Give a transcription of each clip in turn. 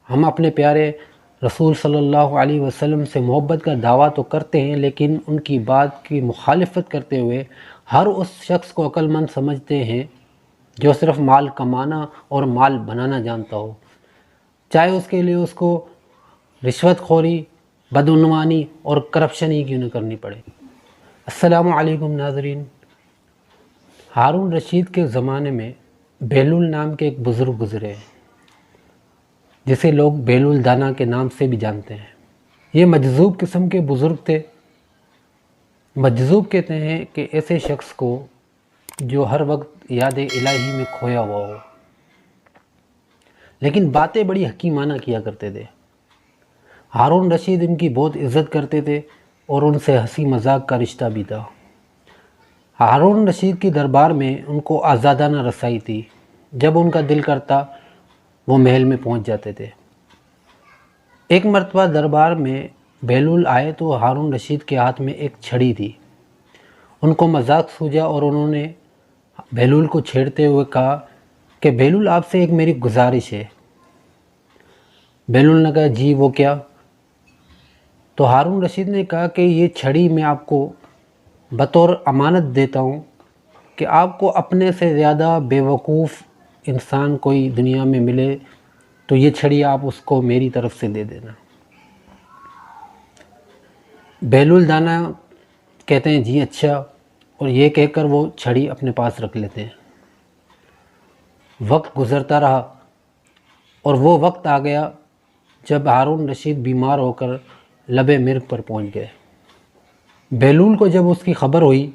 ہم اپنے پیارے رسول صلی اللہ علیہ وسلم سے محبت کا دعویٰ تو کرتے ہیں، لیکن ان کی بات کی مخالفت کرتے ہوئے ہر اس شخص کو عقل مند سمجھتے ہیں جو صرف مال کمانا اور مال بنانا جانتا ہو، چاہے اس کے لیے اس کو رشوت خوری، بدعنوانی اور کرپشن ہی کیوں نہ کرنی پڑے۔ السلام علیکم ناظرین۔ ہارون رشید کے زمانے میں بہلول نام کے ایک بزرگ گزرے ہیں، جسے لوگ بہلول دانا کے نام سے بھی جانتے ہیں۔ یہ مجذوب قسم کے بزرگ تھے۔ مجذوب کہتے ہیں کہ ایسے شخص کو جو ہر وقت یاد الہی میں کھویا ہوا ہو، لیکن باتیں بڑی حکیمانہ کیا کرتے تھے۔ ہارون رشید ان کی بہت عزت کرتے تھے اور ان سے ہنسی مذاق کا رشتہ بھی تھا۔ ہارون رشید کی دربار میں ان کو آزادانہ رسائی تھی۔ جب ان کا دل کرتا وہ محل میں پہنچ جاتے تھے۔ ایک مرتبہ دربار میں بہلول آئے تو ہارون رشید کے ہاتھ میں ایک چھڑی تھی۔ ان کو مذاق سوجا اور انہوں نے بہلول کو چھیڑتے ہوئے کہا کہ بہلول، آپ سے ایک میری گزارش ہے۔ بہلول نے کہا جی وہ کیا؟ تو ہارون رشید نے کہا کہ یہ چھڑی میں آپ کو بطور امانت دیتا ہوں کہ آپ کو اپنے سے زیادہ بے وقوف انسان کوئی دنیا میں ملے تو یہ چھڑی آپ اس کو میری طرف سے دے دینا۔ بہلول دانا کہتے ہیں جی اچھا، اور یہ کہہ کر وہ چھڑی اپنے پاس رکھ لیتے ہیں۔ وقت گزرتا رہا اور وہ وقت آ گیا جب ہارون رشید بیمار ہو کر لب مرگ پر پہنچ گئے۔ بہلول کو جب اس کی خبر ہوئی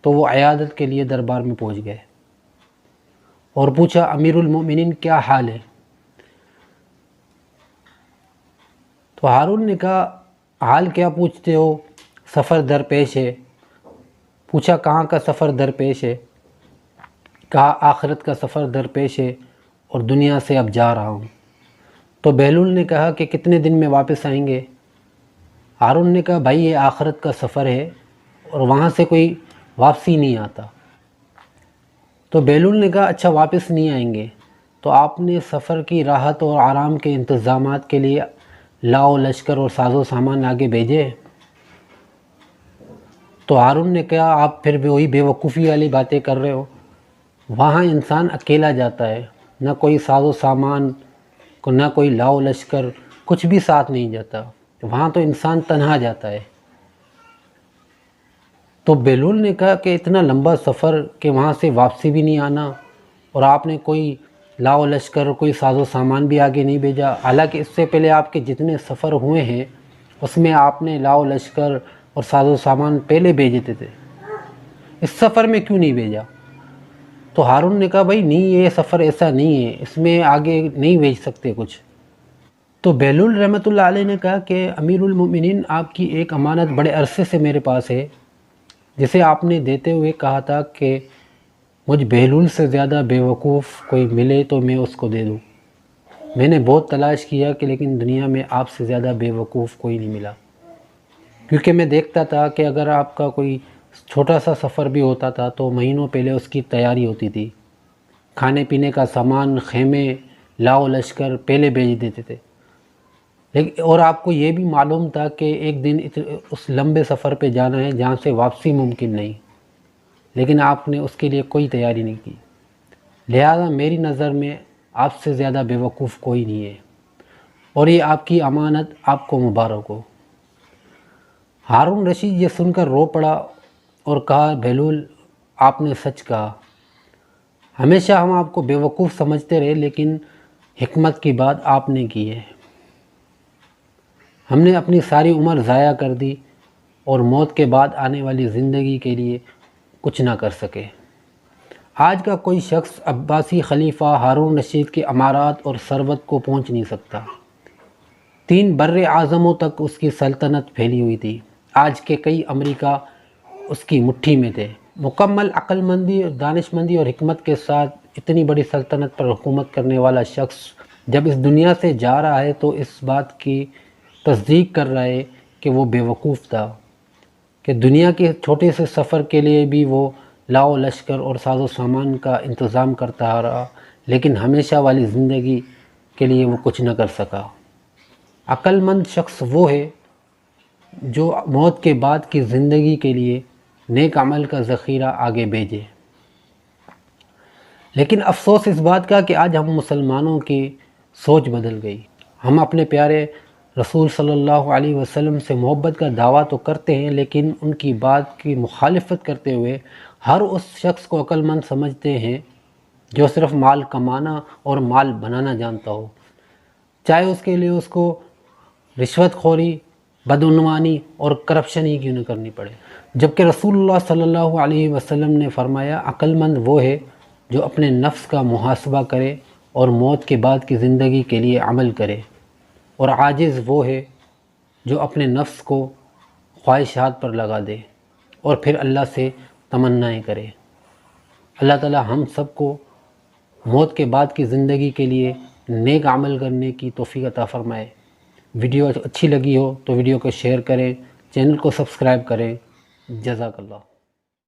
تو وہ عیادت کے لیے دربار میں پہنچ گئے اور پوچھا امیر المؤمنین کیا حال ہے؟ تو ہارون نے کہا حال کیا پوچھتے ہو، سفر درپیش ہے۔ پوچھا کہاں کا سفر درپیش ہے؟ کہا آخرت کا سفر درپیش ہے اور دنیا سے اب جا رہا ہوں۔ تو بہلول نے کہا کہ کتنے دن میں واپس آئیں گے؟ ہارون نے کہا بھائی یہ آخرت کا سفر ہے اور وہاں سے کوئی واپسی نہیں آتا۔ تو بہلول نے کہا اچھا واپس نہیں آئیں گے تو آپ نے سفر کی راحت اور آرام کے انتظامات کے لیے لاؤ لشکر اور ساز و سامان آگے بھیجے؟ تو ہارون نے کہا آپ پھر بھی وہی بے وقوفی والی باتیں کر رہے ہو۔ وہاں انسان اکیلا جاتا ہے، نہ کوئی ساز و سامان، نہ کوئی لاؤ لشکر، کچھ بھی ساتھ نہیں جاتا۔ وہاں تو انسان تنہا جاتا ہے۔ تو بہلول نے کہا کہ اتنا لمبا سفر کہ وہاں سے واپسی بھی نہیں آنا، اور آپ نے کوئی لاؤ لشکر، کوئی ساز و سامان بھی آگے نہیں بھیجا، حالانکہ اس سے پہلے آپ کے جتنے سفر ہوئے ہیں اس میں آپ نے لاؤ لشکر اور ساز و سامان پہلے بھیجتے تھے، اس سفر میں کیوں نہیں بھیجا؟ تو ہارون نے کہا بھائی نہیں، یہ سفر ایسا نہیں ہے، اس میں آگے نہیں بھیج سکتے کچھ۔ تو بہلول رحمۃ اللہ علیہ نے کہا کہ امیر المؤمنین آپ کی ایک امانت بڑے عرصے سے میرے پاس ہے، جسے آپ نے دیتے ہوئے کہا تھا کہ مجھ بہلول سے زیادہ بے وقوف کوئی ملے تو میں اس کو دے دوں۔ میں نے بہت تلاش کیا کہ لیکن دنیا میں آپ سے زیادہ بے وقوف کوئی نہیں ملا، کیونکہ میں دیکھتا تھا کہ اگر آپ کا کوئی چھوٹا سا سفر بھی ہوتا تھا تو مہینوں پہلے اس کی تیاری ہوتی تھی، کھانے پینے کا سامان، خیمے، لاؤ لشکر پہلے بھیج دیتے تھے، لیکن اور آپ کو یہ بھی معلوم تھا کہ ایک دن اس لمبے سفر پہ جانا ہے جہاں سے واپسی ممکن نہیں، لیکن آپ نے اس کے لیے کوئی تیاری نہیں کی۔ لہذا میری نظر میں آپ سے زیادہ بے وقوف کوئی نہیں ہے، اور یہ آپ کی امانت آپ کو مبارک ہو۔ ہارون رشید یہ سن کر رو پڑا اور کہا بہلول آپ نے سچ کہا، ہمیشہ ہم آپ کو بے وقوف سمجھتے رہے لیکن حکمت کی بات آپ نے کی ہے۔ ہم نے اپنی ساری عمر ضائع کر دی اور موت کے بعد آنے والی زندگی کے لیے کچھ نہ کر سکے۔ آج کا کوئی شخص عباسی خلیفہ ہارون رشید کے امارات اور ثروت کو پہنچ نہیں سکتا۔ 3 بر اعظموں تک اس کی سلطنت پھیلی ہوئی تھی۔ آج کے کئی امریکہ اس کی مٹھی میں تھے۔ مکمل عقل مندی اور دانش مندی اور حکمت کے ساتھ اتنی بڑی سلطنت پر حکومت کرنے والا شخص جب اس دنیا سے جا رہا ہے تو اس بات کی تصدیق کر رہا ہے کہ وہ بے وقوف تھا، کہ دنیا کے چھوٹے سے سفر کے لیے بھی وہ لاؤ لشکر اور ساز و سامان کا انتظام کرتا رہا، لیکن ہمیشہ والی زندگی کے لیے وہ کچھ نہ کر سکا۔ عقل مند شخص وہ ہے جو موت کے بعد کی زندگی کے لیے نیک عمل کا ذخیرہ آگے بھیجے۔ لیکن افسوس اس بات کا کہ آج ہم مسلمانوں کی سوچ بدل گئی۔ ہم اپنے پیارے رسول صلی اللہ علیہ وسلم سے محبت کا دعویٰ تو کرتے ہیں، لیکن ان کی بات کی مخالفت کرتے ہوئے ہر اس شخص کو عقل مند سمجھتے ہیں جو صرف مال کمانا اور مال بنانا جانتا ہو، چاہے اس کے لیے اس کو رشوت خوری، بدعنوانی اور کرپشن ہی کیوں نہ کرنی پڑے۔ جبکہ رسول اللہ صلی اللہ علیہ وسلم نے فرمایا عقل مند وہ ہے جو اپنے نفس کا محاسبہ کرے اور موت کے بعد کی زندگی کے لیے عمل کرے، اور عاجز وہ ہے جو اپنے نفس کو خواہشات پر لگا دے اور پھر اللہ سے تمنائیں کرے۔ اللہ تعالی ہم سب کو موت کے بعد کی زندگی کے لیے نیک عمل کرنے کی توفیق عطا فرمائے۔ ویڈیو اچھی لگی ہو تو ویڈیو کو شیئر کریں، چینل کو سبسکرائب کریں۔ جزاک اللہ۔